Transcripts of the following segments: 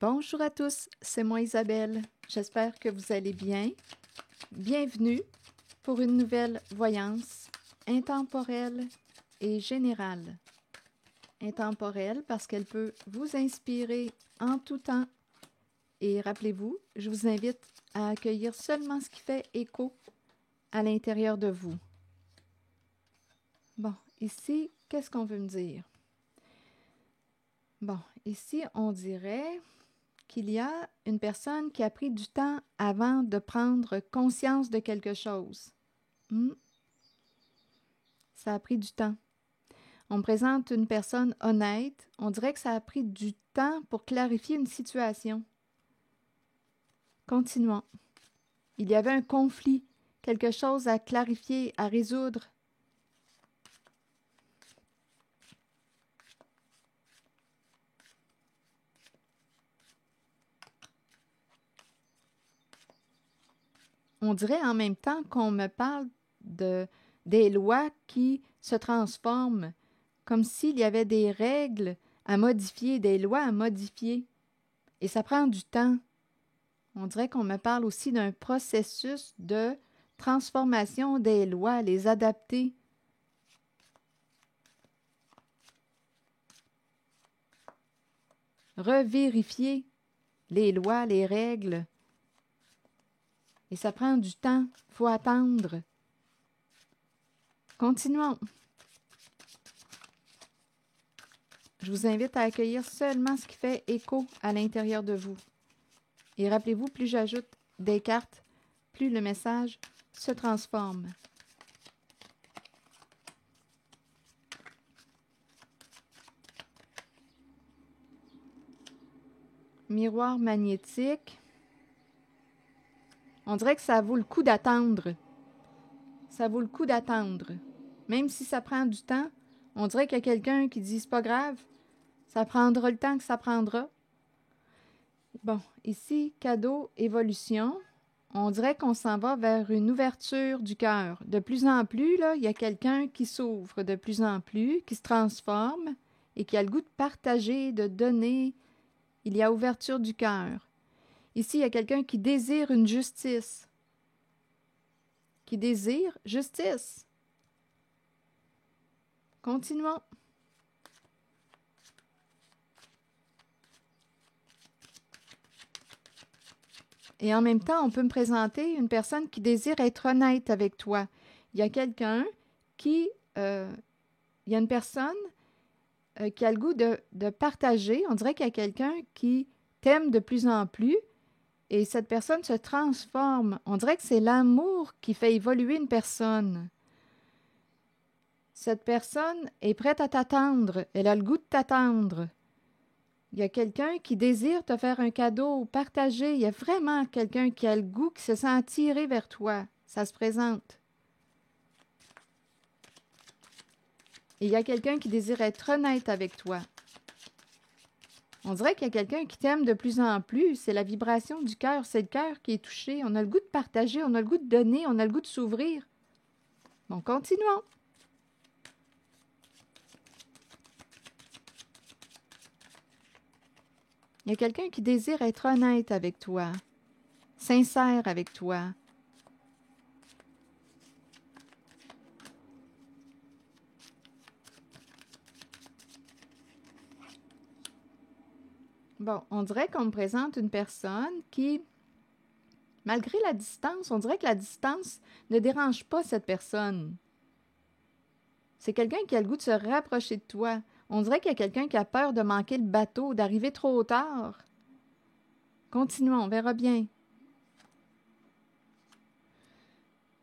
Bonjour à tous, c'est moi Isabelle. J'espère que vous allez bien. Bienvenue pour une nouvelle voyance intemporelle et générale. Intemporelle parce qu'elle peut vous inspirer en tout temps. Et rappelez-vous, je vous invite à accueillir seulement ce qui fait écho à l'intérieur de vous. Bon, ici, qu'est-ce qu'on veut me dire? Bon, ici, on dirait qu'il y a une personne qui a pris du temps avant de prendre conscience de quelque chose. Ça a pris du temps. On me présente une personne honnête. On dirait que ça a pris du temps pour clarifier une situation. Continuons. Il y avait un conflit, quelque chose à clarifier, à résoudre. On dirait en même temps qu'on me parle des lois qui se transforment, comme s'il y avait des règles à modifier, des lois à modifier. Et ça prend du temps. On dirait qu'on me parle aussi d'un processus de transformation des lois, les adapter. Revérifier les lois, les règles. Et ça prend du temps, il faut attendre. Continuons. Je vous invite à accueillir seulement ce qui fait écho à l'intérieur de vous. Et rappelez-vous, plus j'ajoute des cartes, plus le message se transforme. Miroir magnétique. On dirait que ça vaut le coup d'attendre. Ça vaut le coup d'attendre. Même si ça prend du temps, on dirait qu'il y a quelqu'un qui dit « c'est pas grave, ça prendra le temps que ça prendra ». Bon, ici, cadeau, évolution. On dirait qu'on s'en va vers une ouverture du cœur. De plus en plus, là, il y a quelqu'un qui s'ouvre de plus en plus, qui se transforme et qui a le goût de partager, de donner. Il y a ouverture du cœur. Ici, il y a quelqu'un qui désire une justice. Qui désire justice. Continuons. Et en même temps, on peut me présenter une personne qui désire être honnête avec toi. Il y a quelqu'un qui... il y a une personne qui a le goût de partager. On dirait qu'il y a quelqu'un qui t'aime de plus en plus et cette personne se transforme. On dirait que c'est l'amour qui fait évoluer une personne. Cette personne est prête à t'attendre. Elle a le goût de t'attendre. Il y a quelqu'un qui désire te faire un cadeau, partager. Il y a vraiment quelqu'un qui a le goût, qui se sent attiré vers toi. Ça se présente. Et il y a quelqu'un qui désire être honnête avec toi. On dirait qu'il y a quelqu'un qui t'aime de plus en plus. C'est la vibration du cœur. C'est le cœur qui est touché. On a le goût de partager, on a le goût de donner, on a le goût de s'ouvrir. Bon, continuons. Il y a quelqu'un qui désire être honnête avec toi, sincère avec toi. Bon, on dirait qu'on me présente une personne qui, malgré la distance, on dirait que la distance ne dérange pas cette personne. C'est quelqu'un qui a le goût de se rapprocher de toi. On dirait qu'il y a quelqu'un qui a peur de manquer le bateau, d'arriver trop tard. Continuons, on verra bien.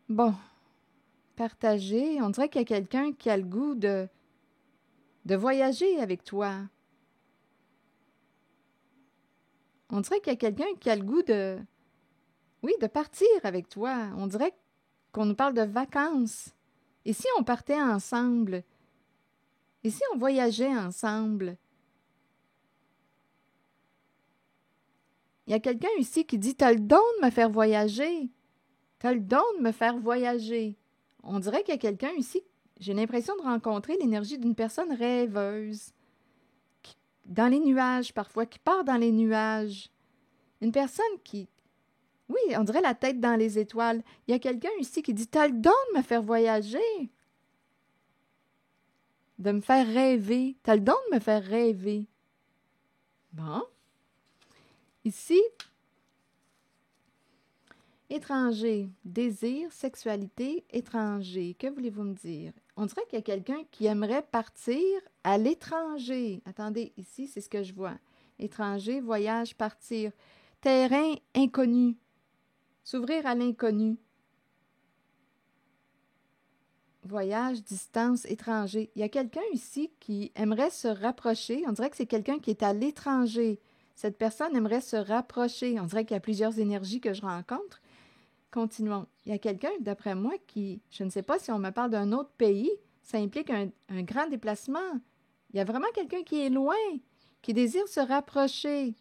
Bon, partager, on dirait qu'il y a quelqu'un qui a le goût de voyager avec toi. On dirait qu'il y a quelqu'un qui a le goût de partir avec toi. On dirait qu'on nous parle de vacances. Et si on partait ensemble? Et si on voyageait ensemble? Il y a quelqu'un ici qui dit « T'as le don de me faire voyager. T'as le don de me faire voyager. » On dirait qu'il y a quelqu'un ici, j'ai l'impression de rencontrer l'énergie d'une personne rêveuse dans les nuages parfois, qui part dans les nuages. Une personne qui, oui, on dirait la tête dans les étoiles. Il y a quelqu'un ici qui dit, t'as le don de me faire voyager, de me faire rêver. T'as le don de me faire rêver. Bon. Ici, étranger, désir, sexualité, étranger. Que voulez-vous me dire? On dirait qu'il y a quelqu'un qui aimerait partir à l'étranger. Attendez, ici, c'est ce que je vois. Étranger, voyage, partir. Terrain inconnu. S'ouvrir à l'inconnu. Voyage, distance, étranger. Il y a quelqu'un ici qui aimerait se rapprocher. On dirait que c'est quelqu'un qui est à l'étranger. Cette personne aimerait se rapprocher. On dirait qu'il y a plusieurs énergies que je rencontre. Continuons. Il y a quelqu'un, d'après moi, qui, je ne sais pas si on me parle d'un autre pays, ça implique un grand déplacement. Il y a vraiment quelqu'un qui est loin, qui désire se rapprocher.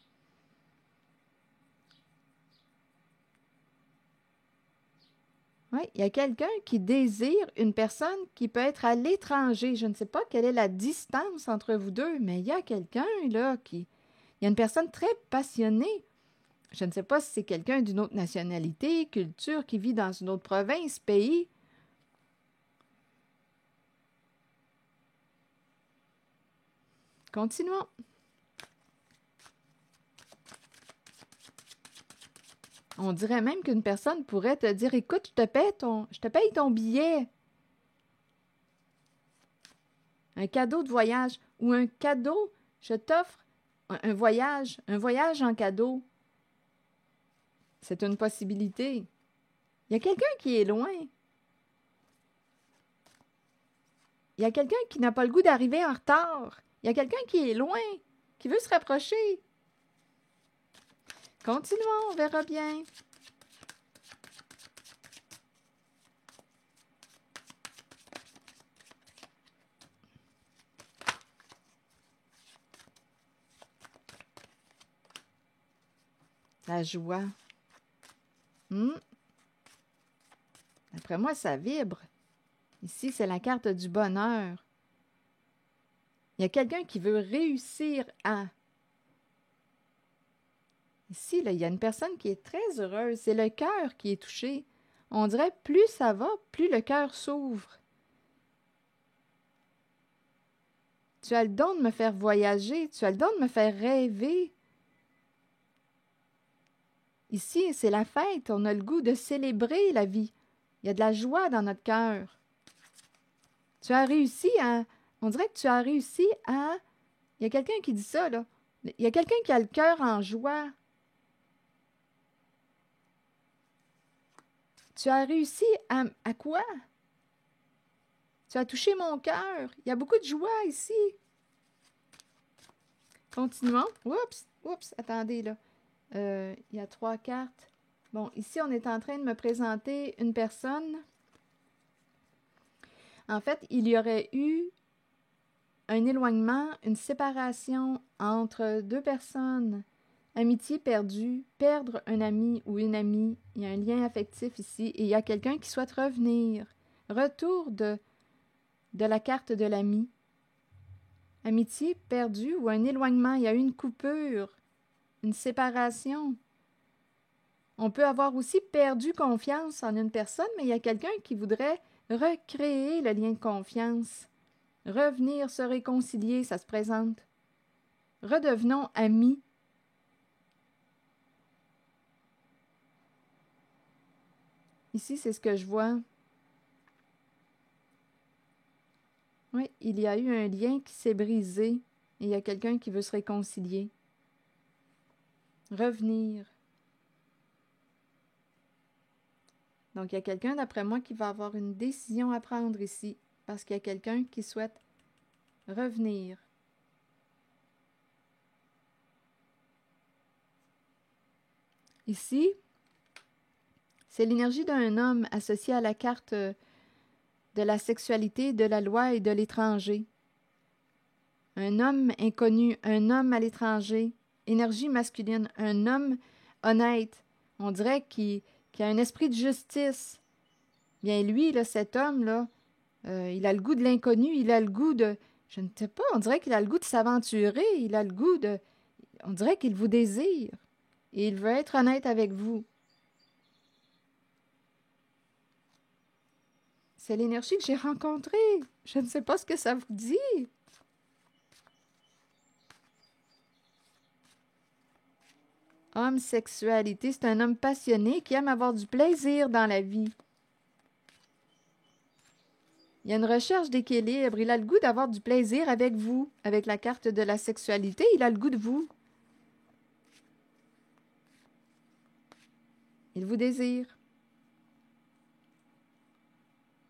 Oui, il y a quelqu'un qui désire une personne qui peut être à l'étranger. Je ne sais pas quelle est la distance entre vous deux, mais il y a quelqu'un là qui... Il y a une personne très passionnée. Je ne sais pas si c'est quelqu'un d'une autre nationalité, culture, qui vit dans une autre province, pays. Continuons. On dirait même qu'une personne pourrait te dire, écoute, je te paye ton billet. Un cadeau de voyage ou un cadeau, je t'offre un voyage en cadeau. C'est une possibilité. Il y a quelqu'un qui est loin. Il y a quelqu'un qui n'a pas le goût d'arriver en retard. Il y a quelqu'un qui est loin, qui veut se rapprocher. Continuons, on verra bien. La joie. D'après moi, ça vibre. Ici, c'est la carte du bonheur. Il y a quelqu'un qui veut réussir à... Ici, là, il y a une personne qui est très heureuse. C'est le cœur qui est touché. On dirait plus ça va, plus le cœur s'ouvre. Tu as le don de me faire voyager. Tu as le don de me faire rêver. Ici, c'est la fête. On a le goût de célébrer la vie. Il y a de la joie dans notre cœur. Tu as réussi à... On dirait que tu as réussi à... Il y a quelqu'un qui dit ça, là. Il y a quelqu'un qui a le cœur en joie. Tu as réussi à quoi? Tu as touché mon cœur. Il y a beaucoup de joie ici. Continuons. Oups, attendez, là. Il y a 3 cartes. Bon, ici, on est en train de me présenter une personne. En fait, il y aurait eu un éloignement, une séparation entre 2 personnes. Amitié perdue, perdre un ami ou une amie. Il y a un lien affectif ici et il y a quelqu'un qui souhaite revenir. Retour de la carte de l'ami. Amitié perdue ou un éloignement. Il y a eu une coupure, une séparation. On peut avoir aussi perdu confiance en une personne, mais il y a quelqu'un qui voudrait recréer le lien de confiance. Revenir, se réconcilier, ça se présente. Redevenons amis. Ici, c'est ce que je vois. Oui, il y a eu un lien qui s'est brisé et il y a quelqu'un qui veut se réconcilier. Revenir. Donc, il y a quelqu'un, d'après moi, qui va avoir une décision à prendre ici parce qu'il y a quelqu'un qui souhaite revenir. Ici, c'est l'énergie d'un homme associé à la carte de la sexualité, de la loi et de l'étranger. Un homme inconnu, un homme à l'étranger, énergie masculine, un homme honnête. On dirait qu'il a un esprit de justice. Bien lui, là, cet homme-là, il a le goût de l'inconnu, il a le goût de... Je ne sais pas, on dirait qu'il a le goût de s'aventurer, il a le goût de... On dirait qu'il vous désire et il veut être honnête avec vous. C'est l'énergie que j'ai rencontrée. Je ne sais pas ce que ça vous dit. Homme sexualité, c'est un homme passionné qui aime avoir du plaisir dans la vie. Il y a une recherche d'équilibre. Il a le goût d'avoir du plaisir avec vous. Avec la carte de la sexualité, il a le goût de vous. Il vous désire.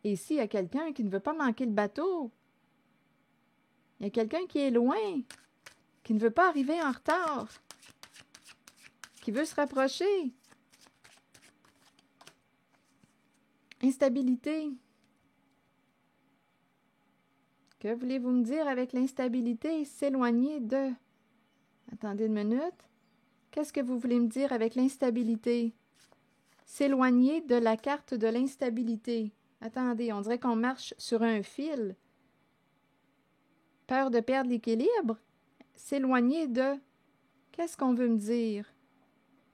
Et ici, il y a quelqu'un qui ne veut pas manquer le bateau. Il y a quelqu'un qui est loin, qui ne veut pas arriver en retard, qui veut se rapprocher. Instabilité. Que voulez-vous me dire avec l'instabilité? S'éloigner de... Attendez une minute. Qu'est-ce que vous voulez me dire avec l'instabilité? S'éloigner de la carte de l'instabilité. Attendez, on dirait qu'on marche sur un fil. Peur de perdre l'équilibre? S'éloigner de... Qu'est-ce qu'on veut me dire?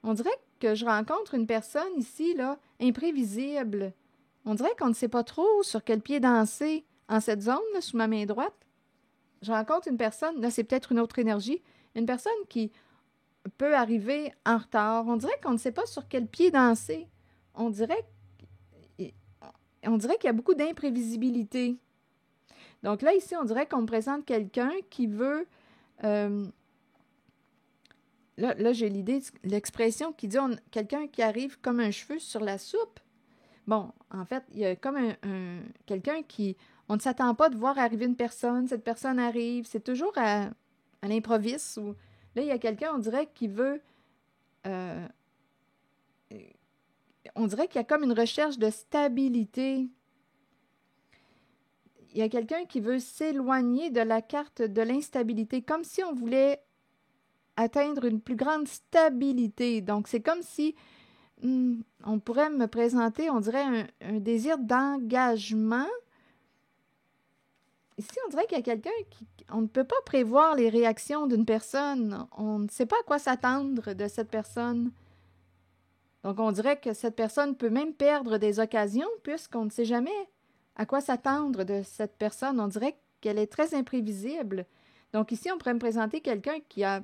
On dirait que je rencontre une personne ici, là, imprévisible. On dirait qu'on ne sait pas trop sur quel pied danser en cette zone, là, sous ma main droite. Je rencontre une personne, là, c'est peut-être une autre énergie, une personne qui peut arriver en retard. On dirait qu'on ne sait pas sur quel pied danser. On dirait qu'il y a beaucoup d'imprévisibilité. Donc là, ici, on dirait qu'on me présente quelqu'un qui veut... Là, j'ai l'idée, l'expression qui dit quelqu'un qui arrive comme un cheveu sur la soupe. Bon, en fait, il y a comme quelqu'un qui... On ne s'attend pas de voir arriver une personne, cette personne arrive, c'est toujours à l'improviste. Ou, là, il y a quelqu'un, on dirait, qui veut... on dirait qu'il y a comme une recherche de stabilité. Il y a quelqu'un qui veut s'éloigner de la carte de l'instabilité, comme si on voulait atteindre une plus grande stabilité. Donc, c'est comme si on pourrait me présenter, on dirait, un désir d'engagement. Ici, on dirait qu'il y a quelqu'un qui... On ne peut pas prévoir les réactions d'une personne. On ne sait pas à quoi s'attendre de cette personne. Donc, on dirait que cette personne peut même perdre des occasions puisqu'on ne sait jamais à quoi s'attendre de cette personne. On dirait qu'elle est très imprévisible. Donc, ici, on pourrait me présenter quelqu'un qui a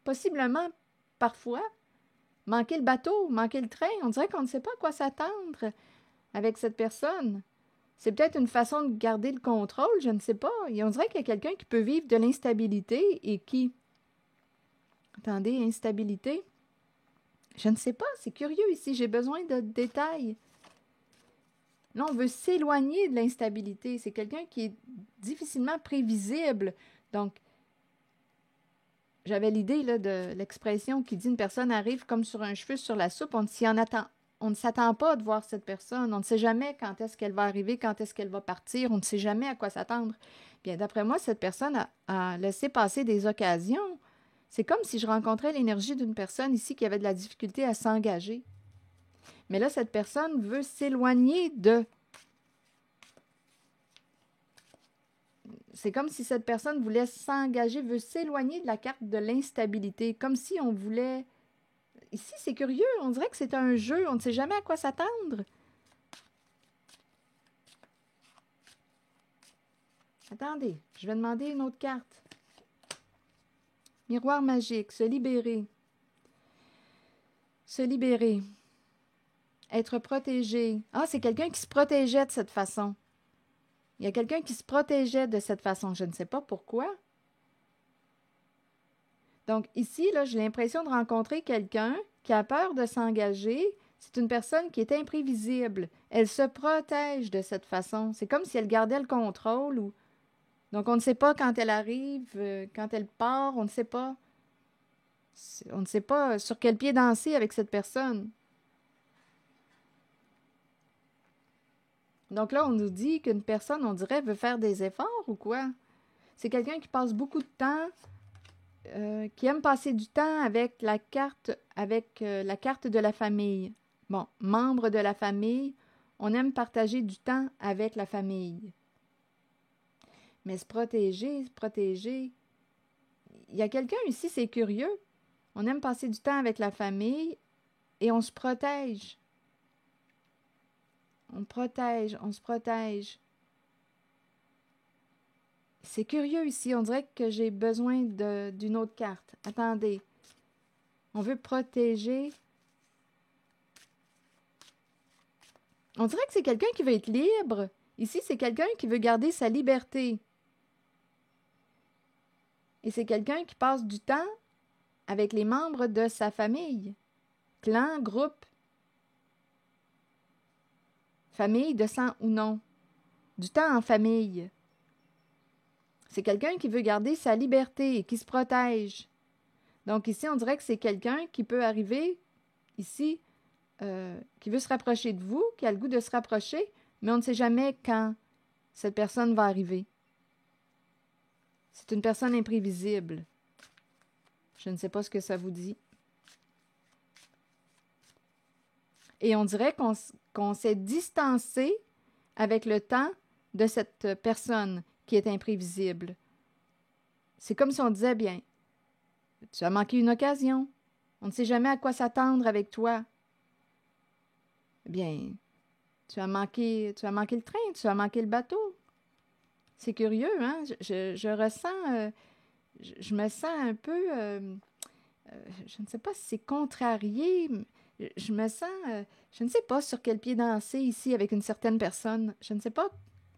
possiblement, parfois, manqué le bateau, manqué le train. On dirait qu'on ne sait pas à quoi s'attendre avec cette personne. C'est peut-être une façon de garder le contrôle, je ne sais pas. Et on dirait qu'il y a quelqu'un qui peut vivre de l'instabilité et qui... Attendez, instabilité? Je ne sais pas, c'est curieux ici, j'ai besoin de détails. Là, on veut s'éloigner de l'instabilité. C'est quelqu'un qui est difficilement prévisible. Donc, j'avais l'idée là, de l'expression qui dit une personne arrive comme sur un cheveu sur la soupe. On ne s'attend pas de voir cette personne. On ne sait jamais quand est-ce qu'elle va arriver, quand est-ce qu'elle va partir. On ne sait jamais à quoi s'attendre. Bien, d'après moi, cette personne a laissé passer des occasions. C'est comme si je rencontrais l'énergie d'une personne ici qui avait de la difficulté à s'engager. Mais là, cette personne veut s'éloigner de... C'est comme si cette personne voulait s'engager, veut s'éloigner de la carte de l'instabilité, comme si on voulait... Ici, c'est curieux, on dirait que c'est un jeu, on ne sait jamais à quoi s'attendre. Attendez, je vais demander une autre carte. Miroir magique, se libérer. Se libérer. Être protégé. Ah, c'est quelqu'un qui se protégeait de cette façon. Il y a quelqu'un qui se protégeait de cette façon. Je ne sais pas pourquoi. Donc ici, là, j'ai l'impression de rencontrer quelqu'un qui a peur de s'engager. C'est une personne qui est imprévisible. Elle se protège de cette façon. C'est comme si elle gardait le contrôle. Donc on ne sait pas quand elle arrive, quand elle part, on ne sait pas. On ne sait pas sur quel pied danser avec cette personne. Donc là, on nous dit qu'une personne, on dirait, veut faire des efforts ou quoi? C'est quelqu'un qui passe beaucoup de temps, qui aime passer du temps avec la carte de la famille. Bon, membre de la famille, on aime partager du temps avec la famille. Mais se protéger, se protéger. Il y a quelqu'un ici, c'est curieux. On aime passer du temps avec la famille et on se protège. On protège, on se protège. C'est curieux ici. On dirait que j'ai besoin d'une autre carte. Attendez. On veut protéger. On dirait que c'est quelqu'un qui veut être libre. Ici, c'est quelqu'un qui veut garder sa liberté. Et c'est quelqu'un qui passe du temps avec les membres de sa famille. Clan, groupe. Famille de sang ou non. Du temps en famille. C'est quelqu'un qui veut garder sa liberté et qui se protège. Donc ici, on dirait que c'est quelqu'un qui peut arriver ici, qui veut se rapprocher de vous, qui a le goût de se rapprocher, mais on ne sait jamais quand cette personne va arriver. C'est une personne imprévisible. Je ne sais pas ce que ça vous dit. Et on dirait qu'on s'est distancé avec le temps de cette personne qui est imprévisible. C'est comme si on disait, bien, tu as manqué une occasion. On ne sait jamais à quoi s'attendre avec toi. Bien, tu as manqué le train, tu as manqué le bateau. C'est curieux, hein? Je ressens, je me sens un peu, je ne sais pas si c'est contrarié. Je me sens, je ne sais pas sur quel pied danser ici avec une certaine personne. Je ne sais pas,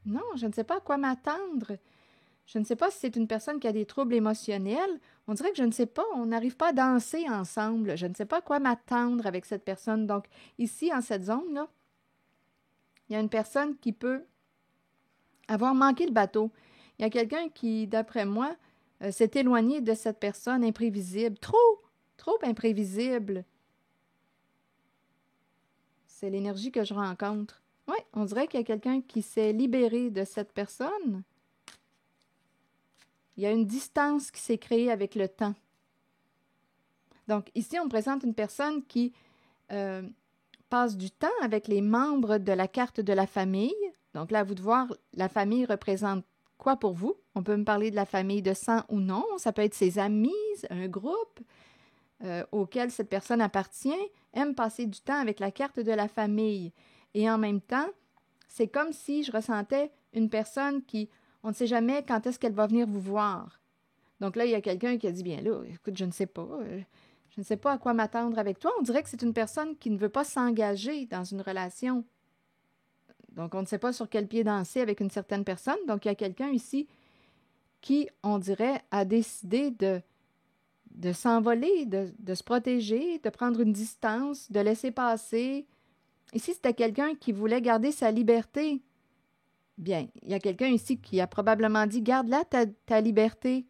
non, je ne sais pas à quoi m'attendre. Je ne sais pas si c'est une personne qui a des troubles émotionnels. On dirait que je ne sais pas, on n'arrive pas à danser ensemble. Je ne sais pas à quoi m'attendre avec cette personne. Donc, ici, en cette zone-là, il y a une personne qui peut avoir manqué le bateau. Il y a quelqu'un qui, d'après moi, s'est éloigné de cette personne imprévisible. Trop imprévisible. C'est l'énergie que je rencontre. Oui, on dirait qu'il y a quelqu'un qui s'est libéré de cette personne. Il y a une distance qui s'est créée avec le temps. Donc, ici, on présente une personne qui passe du temps avec les membres de la carte de la famille. Donc là, à vous de voir, la famille représente quoi pour vous? On peut me parler de la famille de sang ou non. Ça peut être ses amis, un groupe auquel cette personne appartient, aime passer du temps avec la carte de la famille. Et en même temps, c'est comme si je ressentais une personne qui, on ne sait jamais quand est-ce qu'elle va venir vous voir. Donc là, il y a quelqu'un qui a dit, bien là, écoute, je ne sais pas à quoi m'attendre avec toi. On dirait que c'est une personne qui ne veut pas s'engager dans une relation. Donc, on ne sait pas sur quel pied danser avec une certaine personne. Donc, il y a quelqu'un ici qui, on dirait, a décidé de s'envoler, de se protéger, de prendre une distance, de laisser passer. Ici, c'était quelqu'un qui voulait garder sa liberté. Bien, il y a quelqu'un ici qui a probablement dit, garde là ta liberté.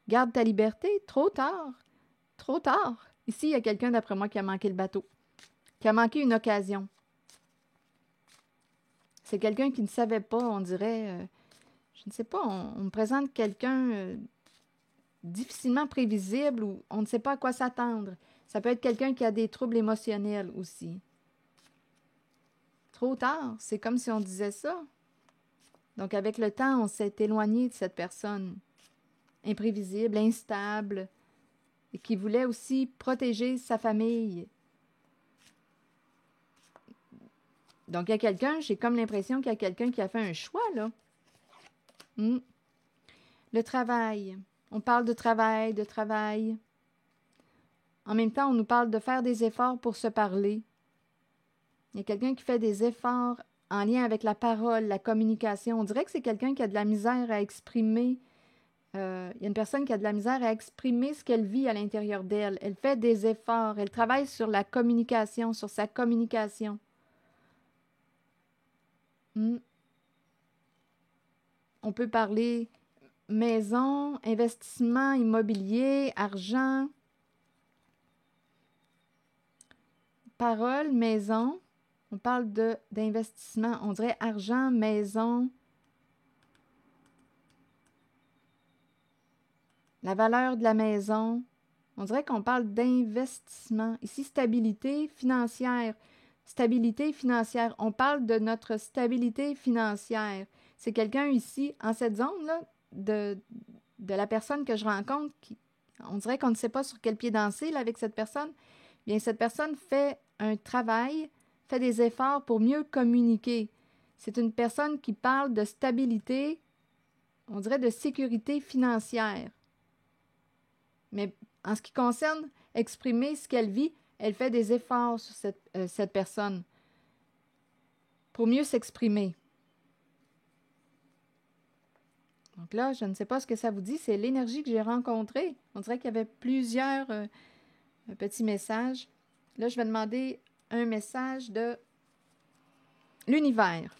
Garde ta liberté. Trop tard. Trop tard. Ici, il y a quelqu'un, d'après moi, qui a manqué le bateau, qui a manqué une occasion. C'est quelqu'un qui ne savait pas, on dirait, je ne sais pas, on me présente quelqu'un difficilement prévisible ou on ne sait pas à quoi s'attendre. Ça peut être quelqu'un qui a des troubles émotionnels aussi. Trop tard, c'est comme si on disait ça. Donc, avec le temps, on s'est éloigné de cette personne imprévisible, instable, et qui voulait aussi protéger sa famille. Donc, il y a quelqu'un, j'ai comme l'impression qu'il y a quelqu'un qui a fait un choix, là. Le travail. On parle de travail, de travail. En même temps, on nous parle de faire des efforts pour se parler. Il y a quelqu'un qui fait des efforts en lien avec la parole, la communication. On dirait que c'est quelqu'un qui a de la misère à exprimer. Il y a une personne qui a de la misère à exprimer ce qu'elle vit à l'intérieur d'elle. Elle fait des efforts. Elle travaille sur la communication, sur sa communication. On peut parler maison, investissement, immobilier, argent. Parole, maison. On parle d'investissement. On dirait argent, maison. La valeur de la maison. On dirait qu'on parle d'investissement. Ici, stabilité financière. Stabilité financière. On parle de notre stabilité financière. C'est quelqu'un ici, en cette zone-là, de la personne que je rencontre, on dirait qu'on ne sait pas sur quel pied danser là, avec cette personne. Bien, cette personne fait un travail, fait des efforts pour mieux communiquer. C'est une personne qui parle de stabilité, on dirait de sécurité financière. Mais en ce qui concerne exprimer ce qu'elle vit, elle fait des efforts sur cette personne pour mieux s'exprimer. Donc là, je ne sais pas ce que ça vous dit, c'est l'énergie que j'ai rencontrée. On dirait qu'il y avait plusieurs petits messages. Là, je vais demander un message de l'univers.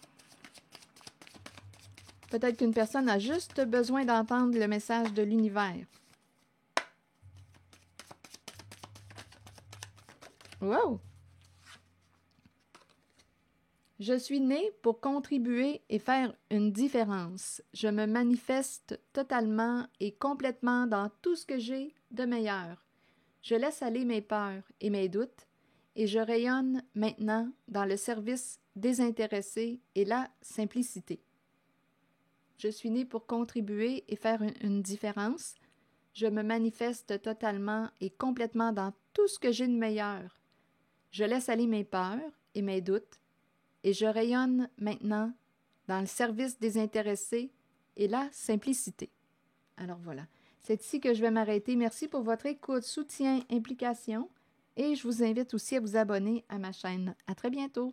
Peut-être qu'une personne a juste besoin d'entendre le message de l'univers. Wow! Je suis née pour contribuer et faire une différence. Je me manifeste totalement et complètement dans tout ce que j'ai de meilleur. Je laisse aller mes peurs et mes doutes et je rayonne maintenant dans le service désintéressé et la simplicité. Je suis née pour contribuer et faire une différence. Je me manifeste totalement et complètement dans tout ce que j'ai de meilleur. Je laisse aller mes peurs et mes doutes et je rayonne maintenant dans le service désintéressé et la simplicité. Alors voilà, c'est ici que je vais m'arrêter. Merci pour votre écoute, soutien, implication et je vous invite aussi à vous abonner à ma chaîne. À très bientôt!